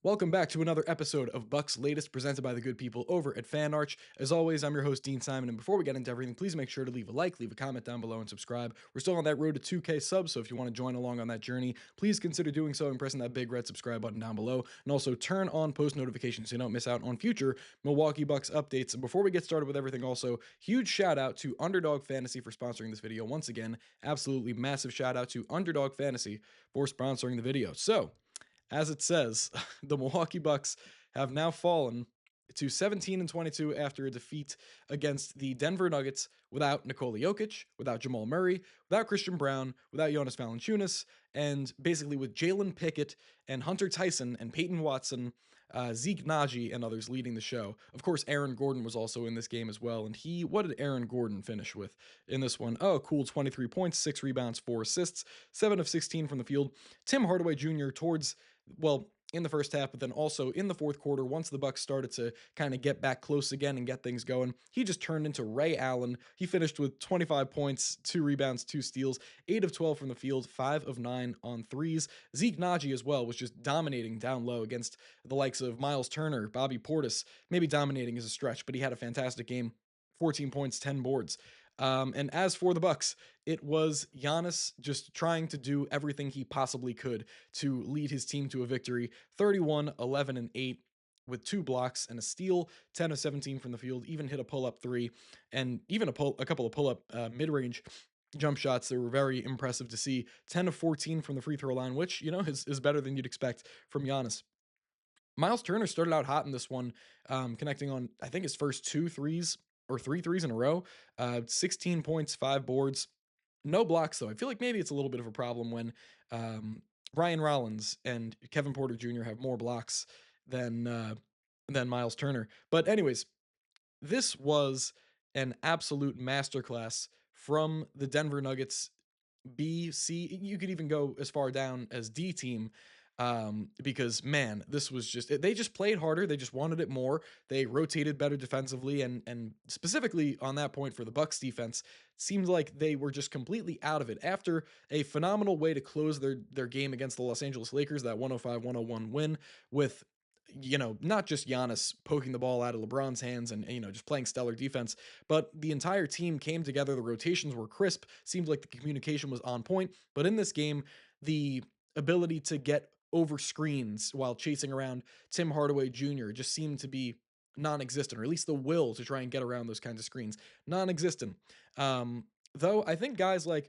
Welcome back to another episode of Bucks Latest presented by the good people over at FanArch. As always, I'm your host, Dean Simon, and before we get into everything, please make sure to leave a like, leave a comment down below, and subscribe. We're still on that road to 2K subs, so if you want to join along on that journey, please consider doing so and pressing that big red subscribe button down below, and also turn on post notifications so you don't miss out on future Milwaukee Bucks updates. And before we get started with everything, also, huge shout out to Underdog Fantasy for sponsoring this video. Once again, absolutely massive shout out to Underdog Fantasy for sponsoring the video. So, as it says, the Milwaukee Bucks have now fallen to 17 and 22 after a defeat against the Denver Nuggets without Nikola Jokic, without Jamal Murray, without Christian Brown, without Jonas Valanciunas, and basically with Jalen Pickett and Hunter Tyson and Peyton Watson, Zeke Naji, and others leading the show. Of course, Aaron Gordon was also in this game as well. And what did Aaron Gordon finish with in this one? Oh, cool, 23 points, 6 rebounds, 4 assists, 7 of 16 from the field. Tim Hardaway Jr. towards in the first half, but then also in the fourth quarter, once the Bucks started to kind of get back close again and get things going, he just turned into Ray Allen. He finished with 25 points, 2 rebounds, 2 steals, 8 of 12 from the field, 5 of 9 on threes. Zeke Naji as well was just dominating down low against the likes of Miles Turner, Bobby Portis. Maybe dominating is a stretch, but he had a fantastic game. 14 points, 10 boards. And as for the Bucks, it was Giannis just trying to do everything he possibly could to lead his team to a victory. 31, 11, and 8 with 2 blocks and a steal, 10 of 17 from the field, even hit a pull-up 3, and even a couple of pull-up mid-range jump shots that were very impressive to see. 10 of 14 from the free throw line, which, is better than you'd expect from Giannis. Miles Turner started out hot in this one, connecting on, I think, his first 2 threes or 3 threes in a row. 16 points, 5 boards, no blocks, though. I feel like maybe it's a little bit of a problem when Ryan Rollins and Kevin Porter Jr. have more blocks than Miles Turner. But anyways, this was an absolute masterclass from the Denver Nuggets B, C. You could even go as far down as D team. Because man, this was they just played harder. They just wanted it more. They rotated better defensively, and specifically on that point for the Bucks defense, seemed like they were just completely out of it after a phenomenal way to close their game against the Los Angeles Lakers, that 105-101 win with not just Giannis poking the ball out of LeBron's hands and just playing stellar defense, but the entire team came together. The rotations were crisp. Seemed like the communication was on point. But in this game, the ability to get over screens while chasing around Tim Hardaway Jr. just seemed to be non-existent, or at least the will to try and get around those kinds of screens, non-existent. Though I think guys like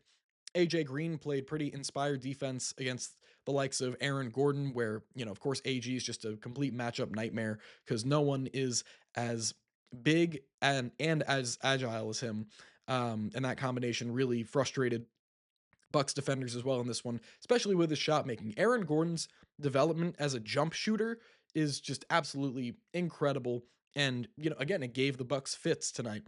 AJ Green played pretty inspired defense against the likes of Aaron Gordon, where, of course, AG is just a complete matchup nightmare because no one is as big and as agile as him. And that combination really frustrated Bucks defenders as well in this one, especially with his shot making. Aaron Gordon's development as a jump shooter is just absolutely incredible. And, again, it gave the Bucks fits tonight.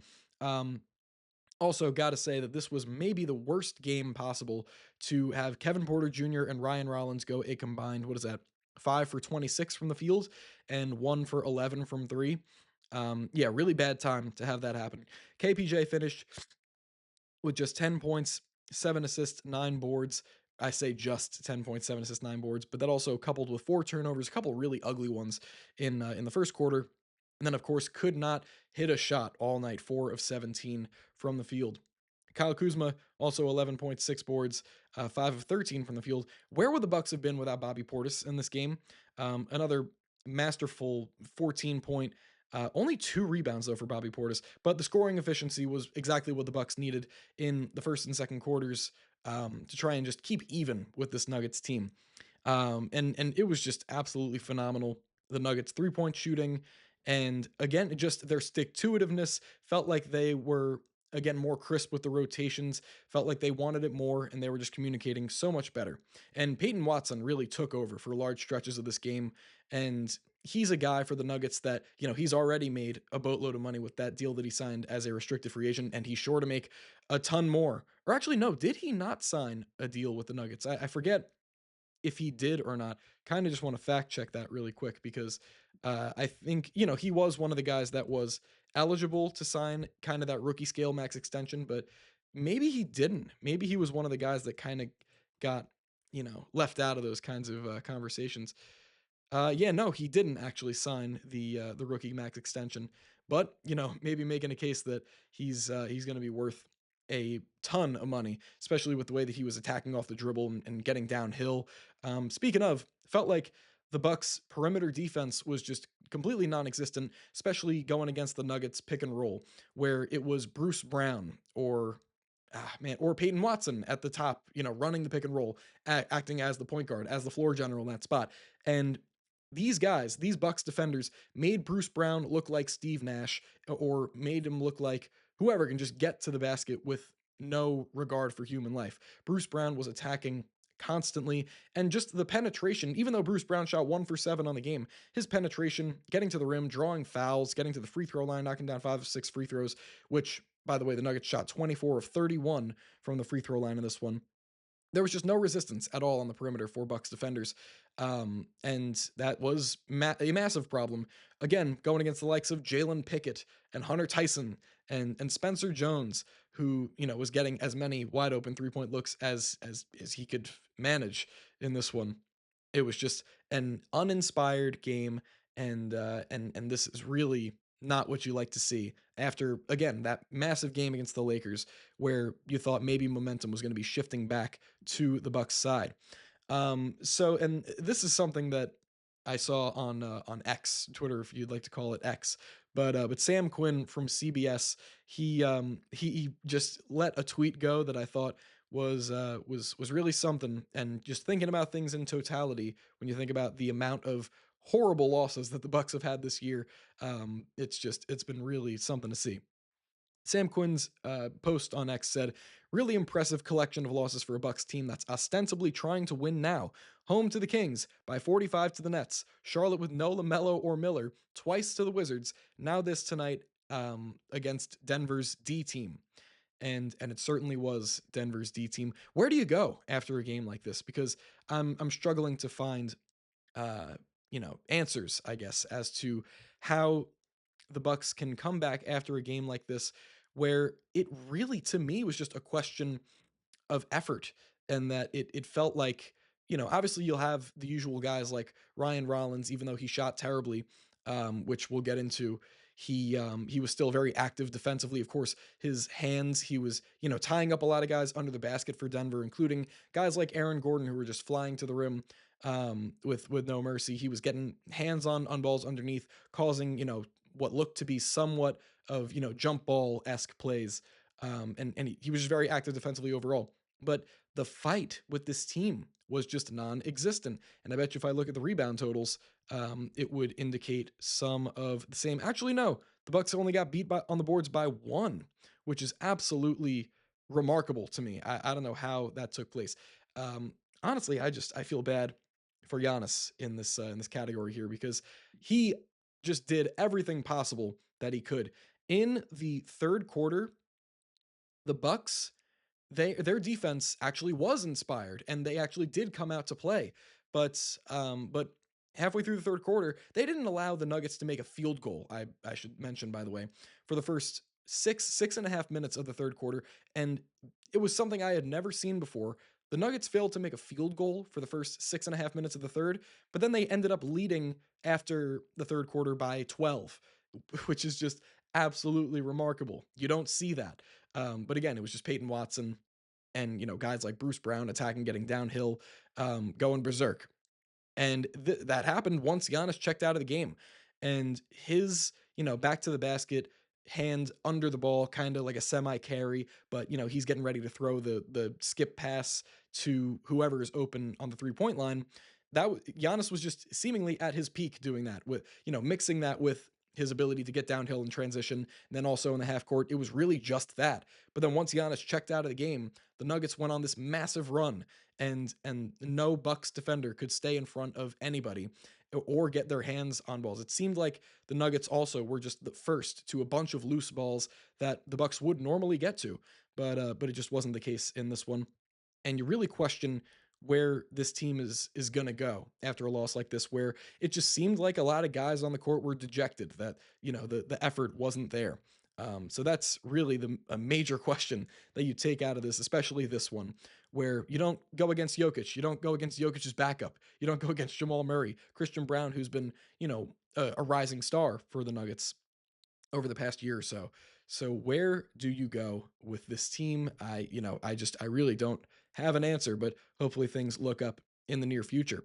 Also, got to say that this was maybe the worst game possible to have Kevin Porter Jr. and Ryan Rollins go a combined, what is that, 5 for 26 from the field and 1 for 11 from three. Yeah, really bad time to have that happen. KPJ finished with just 10 points, 7 assists, 9 boards. I say just 10 points, 7 assists, 9 boards, but that also coupled with 4 turnovers, a couple really ugly ones in the first quarter. And then, of course, could not hit a shot all night, 4 of 17 from the field. Kyle Kuzma, also 11.6 boards, 5 of 13 from the field. Where would the Bucks have been without Bobby Portis in this game? Another masterful 14-point, only 2 rebounds though for Bobby Portis, but the scoring efficiency was exactly what the Bucks needed in the first and second quarters to try and just keep even with this Nuggets team. And it was just absolutely phenomenal. The Nuggets 3-point shooting, and again, just their stick to itiveness felt like they were again more crisp with the rotations, felt like they wanted it more, and they were just communicating so much better. And Peyton Watson really took over for large stretches of this game, and he's a guy for the Nuggets that, he's already made a boatload of money with that deal that he signed as a restricted free agent, and he's sure to make a ton more. Or actually, no, did he not sign a deal with the Nuggets? I forget if he did or not. Kind of just want to fact check that really quick because I think, he was one of the guys that was eligible to sign kind of that rookie scale max extension, but maybe he didn't. Maybe he was one of the guys that kind of got, left out of those kinds of conversations. Yeah, no, he didn't actually sign the rookie max extension, but maybe making a case that he's going to be worth a ton of money, especially with the way that he was attacking off the dribble and getting downhill. Speaking of, felt like the Bucks' perimeter defense was just completely non-existent, especially going against the Nuggets pick and roll, where it was Bruce Brown or Peyton Watson at the top, running the pick and roll, acting as the point guard, as the floor general in that spot, and these guys, these Bucks defenders, made Bruce Brown look like Steve Nash, or made him look like whoever can just get to the basket with no regard for human life. Bruce Brown was attacking constantly, and just the penetration, even though Bruce Brown shot 1 for 7 on the game, his penetration, getting to the rim, drawing fouls, getting to the free throw line, knocking down 5 of 6 free throws, which, by the way, the Nuggets shot 24 of 31 from the free throw line in this one. There was just no resistance at all on the perimeter for Bucks defenders, and that was a massive problem. Again, going against the likes of Jalen Pickett and Hunter Tyson and Spencer Jones, who was getting as many wide open 3-point looks as he could manage in this one. It was just an uninspired game, and this is really not what you like to see after, again, that massive game against the Lakers, where you thought maybe momentum was going to be shifting back to the Bucks side. And this is something that I saw on X, Twitter, if you'd like to call it X. But Sam Quinn from CBS, he just let a tweet go that I thought was really something. And just thinking about things in totality, when you think about the amount of horrible losses that the Bucks have had this year, it's been really something to see. Sam Quinn's post on X said, "Really impressive collection of losses for a Bucks team that's ostensibly trying to win now. Home to the Kings by 45 to the Nets. Charlotte with no LaMelo or Miller. Twice to the Wizards. Now this tonight against Denver's D team." And it certainly was Denver's D team. Where do you go after a game like this? Because I'm struggling to find uh, answers, I guess, as to how the Bucks can come back after a game like this, where it really, to me, was just a question of effort, and that it felt like, obviously you'll have the usual guys like Ryan Rollins, even though he shot terribly, which we'll get into. He was still very active defensively. Of course, his hands, he was, tying up a lot of guys under the basket for Denver, including guys like Aaron Gordon, who were just flying to the rim with no mercy. He was getting hands on balls underneath, causing, what looked to be somewhat of, jump ball esque plays. And he was just very active defensively overall. But the fight with this team was just non-existent. And I bet you if I look at the rebound totals, it would indicate some of the same. Actually, no, the Bucks only got beat on the boards by 1, which is absolutely remarkable to me. I don't know how that took place. Honestly, I feel bad for Giannis in this category here, because he just did everything possible that he could. In the third quarter, the Bucks, their defense actually was inspired, and they actually did come out to play. But halfway through the third quarter, they didn't allow the Nuggets to make a field goal. I should mention, by the way, for the first six and a half minutes of the third quarter, and it was something I had never seen before. The Nuggets failed to make a field goal for the first 6.5 minutes of the third, but then they ended up leading after the third quarter by 12, which is just absolutely remarkable. You don't see that. But again, it was just Peyton Watson and guys like Bruce Brown attacking, getting downhill, going berserk. And that happened once Giannis checked out of the game, and his back to the basket, hand under the ball, kind of like a semi carry, but he's getting ready to throw the skip pass to whoever is open on the 3-point line. Giannis was just seemingly at his peak doing that, with mixing that with his ability to get downhill and transition, and then also in the half court, it was really just that. But then once Giannis checked out of the game, the Nuggets went on this massive run, and no Bucks defender could stay in front of anybody or get their hands on balls. It seemed like the Nuggets also were just the first to a bunch of loose balls that the Bucks would normally get to, but it just wasn't the case in this one. And you really question where this team is going to go after a loss like this, where it just seemed like a lot of guys on the court were dejected, that the effort wasn't there. So that's really a major question that you take out of this, especially this one, where you don't go against Jokic, you don't go against Jokic's backup, you don't go against Jamal Murray, Christian Brown, who's been a rising star for the Nuggets over the past year or so. So where do you go with this team? I really don't have an answer, but hopefully things look up in the near future.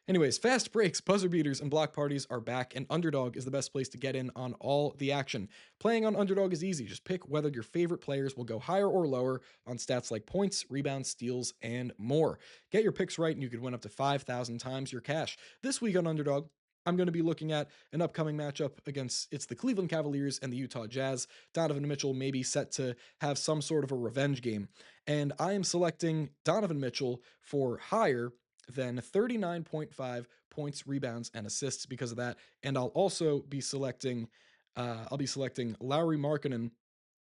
Anyways, fast breaks, buzzer beaters, and block parties are back, and Underdog is the best place to get in on all the action. Playing on Underdog is easy. Just pick whether your favorite players will go higher or lower on stats like points, rebounds, steals, and more. Get your picks right, and you could win up to 5,000 times your cash. This week on Underdog, I'm going to be looking at an upcoming matchup against it's the Cleveland Cavaliers and the Utah Jazz. Donovan Mitchell may be set to have some sort of a revenge game, and I am selecting Donovan Mitchell for higher than 39.5 points, rebounds, and assists because of that. And I'll be selecting Lowry Markkinen,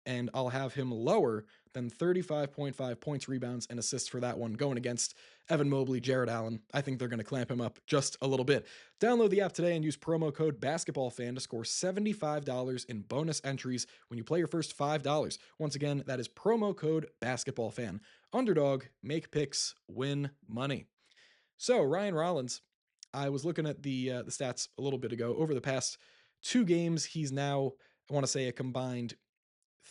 and I'll have him lower than 35.5 points, rebounds, and assists for that one, going against Evan Mobley, Jared Allen. I think they're going to clamp him up just a little bit. Download the app today and use promo code BASKETBALLFAN to score $75 in bonus entries when you play your first $5. Once again, that is promo code BASKETBALLFAN. Underdog, make picks, win money. So Ryan Rollins, I was looking at the stats a little bit ago. Over the past two games, he's now, I want to say, a combined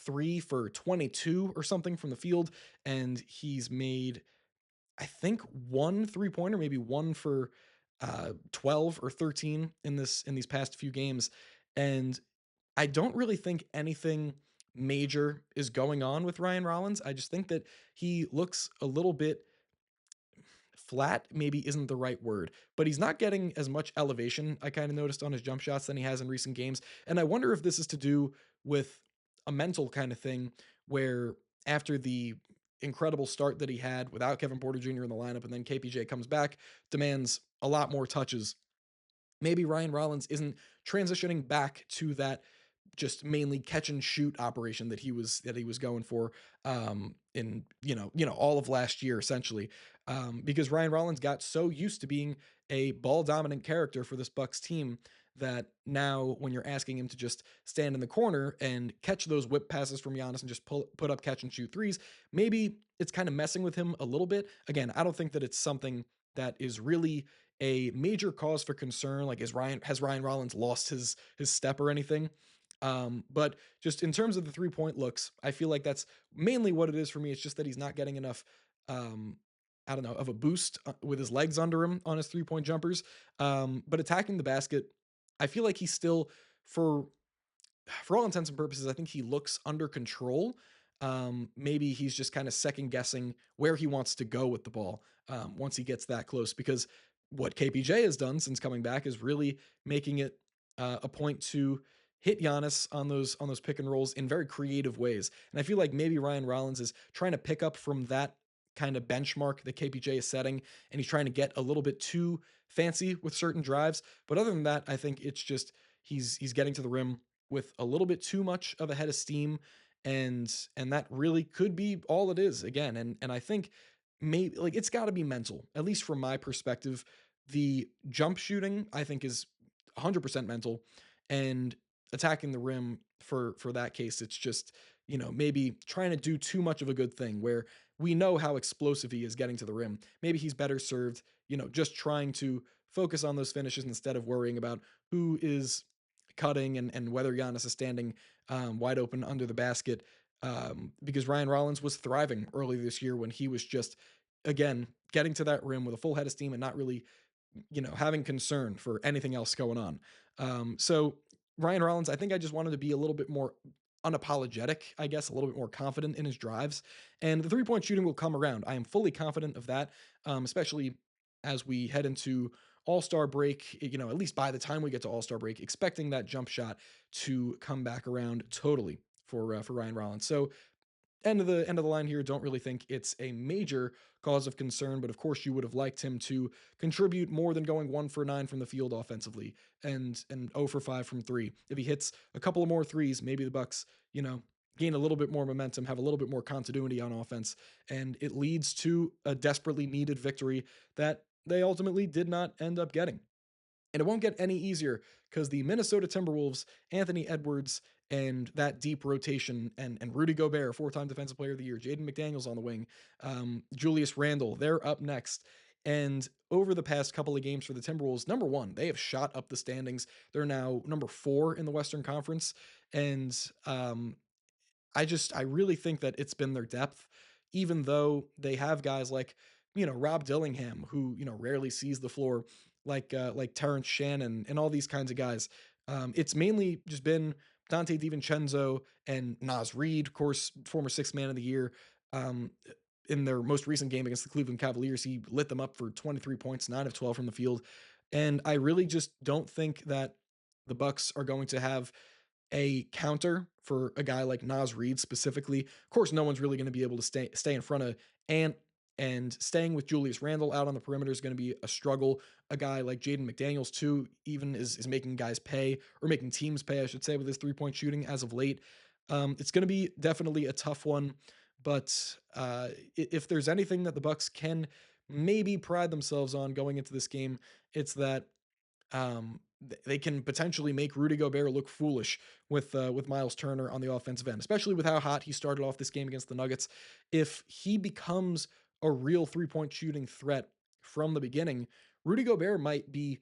3 for 22 or something from the field, and he's made, I think, one 3 pointer, maybe one for 12 or 13 in these past few games. And I don't really think anything major is going on with Ryan Rollins. I just think that he looks a little bit flat, maybe isn't the right word, but he's not getting as much elevation, I kind of noticed, on his jump shots than he has in recent games. And I wonder if this is to do with a mental kind of thing where after the incredible start that he had without Kevin Porter Jr. in the lineup, and then KPJ comes back, demands a lot more touches. Maybe Ryan Rollins isn't transitioning back to that just mainly catch and shoot operation that he was going for in all of last year essentially, because Ryan Rollins got so used to being a ball dominant character for this Bucks team that now when you're asking him to just stand in the corner and catch those whip passes from Giannis and just put up catch and shoot threes, maybe it's kind of messing with him a little bit. Again, I don't think that it's something that is really a major cause for concern. Like, has Ryan Rollins lost his step or anything? But just in terms of the 3 point looks, I feel like that's mainly what it is for me. It's just that he's not getting enough, um, I don't know, of a boost with his legs under him on his 3 point jumpers. But attacking the basket, I feel like he's still, for all intents and purposes, I think he looks under control. Maybe he's just kind of second guessing where he wants to go with the ball once he gets that close. Because what KPJ has done since coming back is really making it a point to hit Giannis on those pick and rolls in very creative ways. And I feel like maybe Ryan Rollins is trying to pick up from that kind of benchmark that KPJ is setting, and he's trying to get a little bit too fancy with certain drives. But other than that, I think it's just he's getting to the rim with a little bit too much of a head of steam, and that really could be all it is again. And I think maybe, like, it's got to be mental, at least from my perspective. The jump shooting, I think, is 100% mental, and attacking the rim, for that case, it's just, maybe trying to do too much of a good thing where we know how explosive he is getting to the rim. Maybe he's better served, just trying to focus on those finishes instead of worrying about who is cutting and whether Giannis is standing wide open under the basket. Because Ryan Rollins was thriving early this year when he was just, again, getting to that rim with a full head of steam and not really, having concern for anything else going on. So Ryan Rollins, I think I just wanted to be a little bit more unapologetic, I guess, a little bit more confident in his drives. And the 3 point shooting will come around. I am fully confident of that, especially as we head into All Star break, at least by the time we get to All Star break, expecting that jump shot to come back around totally for Ryan Rollins. So end of the line here, don't really think it's a major cause of concern, but of course you would have liked him to contribute more than going 1 for 9 from the field offensively and 0 for 5 from three. If he hits a couple of more threes, maybe the Bucks, gain a little bit more momentum, have a little bit more continuity on offense, and it leads to a desperately needed victory that they ultimately did not end up getting. And it won't get any easier because the Minnesota Timberwolves, Anthony Edwards, and that deep rotation, and Rudy Gobert, four-time Defensive Player of the Year, Jaden McDaniels on the wing, Julius Randle, they're up next. And over the past couple of games for the Timberwolves, number one, they have shot up the standings. They're now number four in the Western Conference, and I really think that it's been their depth, even though they have guys like, Rob Dillingham, who, rarely sees the floor, like Terrence Shannon and all these kinds of guys. It's mainly just been Dante DiVincenzo and Nas Reed, of course, former sixth man of the year. Um, in their most recent game against the Cleveland Cavaliers, he lit them up for 23 points, 9 of 12 from the field. And I really just don't think that the Bucks are going to have a counter for a guy like Nas Reed specifically. Of course, no one's really going to be able to stay in front of Ant, and staying with Julius Randle out on the perimeter is going to be a struggle. A guy like Jaden McDaniels too, even is making guys pay, or making teams pay, I should say, with his 3-point shooting as of late. It's going to be definitely a tough one, but if there's anything that the Bucks can maybe pride themselves on going into this game, it's that they can potentially make Rudy Gobert look foolish with Miles Turner on the offensive end, especially with how hot he started off this game against the Nuggets. If he becomes a real 3-point shooting threat from the beginning, Rudy Gobert might be,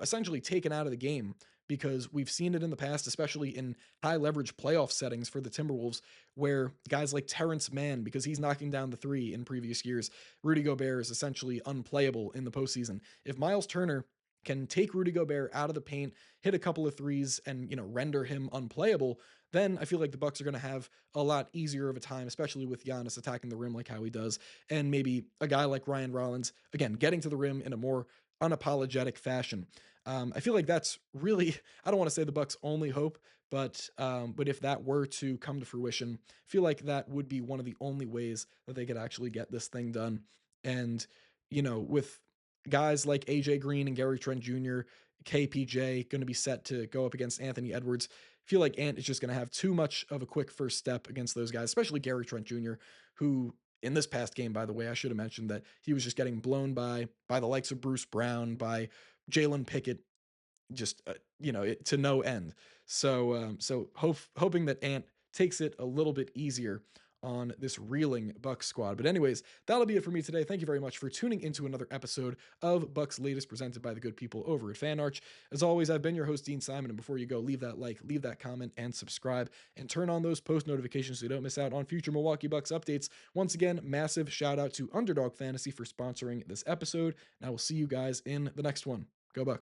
essentially taken out of the game, because we've seen it in the past, especially in high leverage playoff settings for the Timberwolves, where guys like Terrence Mann, because he's knocking down the three in previous years, Rudy Gobert is essentially unplayable in the postseason. If Miles Turner can take Rudy Gobert out of the paint, hit a couple of threes, and render him unplayable, then I feel like the Bucks are going to have a lot easier of a time, especially with Giannis attacking the rim like how he does, and maybe a guy like Ryan Rollins again getting to the rim in a more unapologetic fashion. I feel like that's really, I don't want to say the Bucks' only hope, but if that were to come to fruition, I feel like that would be one of the only ways that they could actually get this thing done. And with guys like AJ Green and Gary Trent Jr., KPJ going to be set to go up against Anthony Edwards. I feel like Ant is just going to have too much of a quick first step against those guys, especially Gary Trent Jr., who in this past game, by the way, I should have mentioned that he was just getting blown by the likes of Bruce Brown, by Jalen Pickett, just to no end. So hoping that Ant takes it a little bit easier on this reeling Bucks squad. But anyways, that'll be it for me today. Thank you very much for tuning into another episode of Bucks Latest, presented by the good people over at FanArch. As always, I've been your host, Dean Simon, and before you go, leave that like, leave that comment, and subscribe, and turn on those post notifications so you don't miss out on future Milwaukee Bucks updates. Once again, massive shout out to Underdog Fantasy for sponsoring this episode, and I will see you guys in the next one. Go Bucks.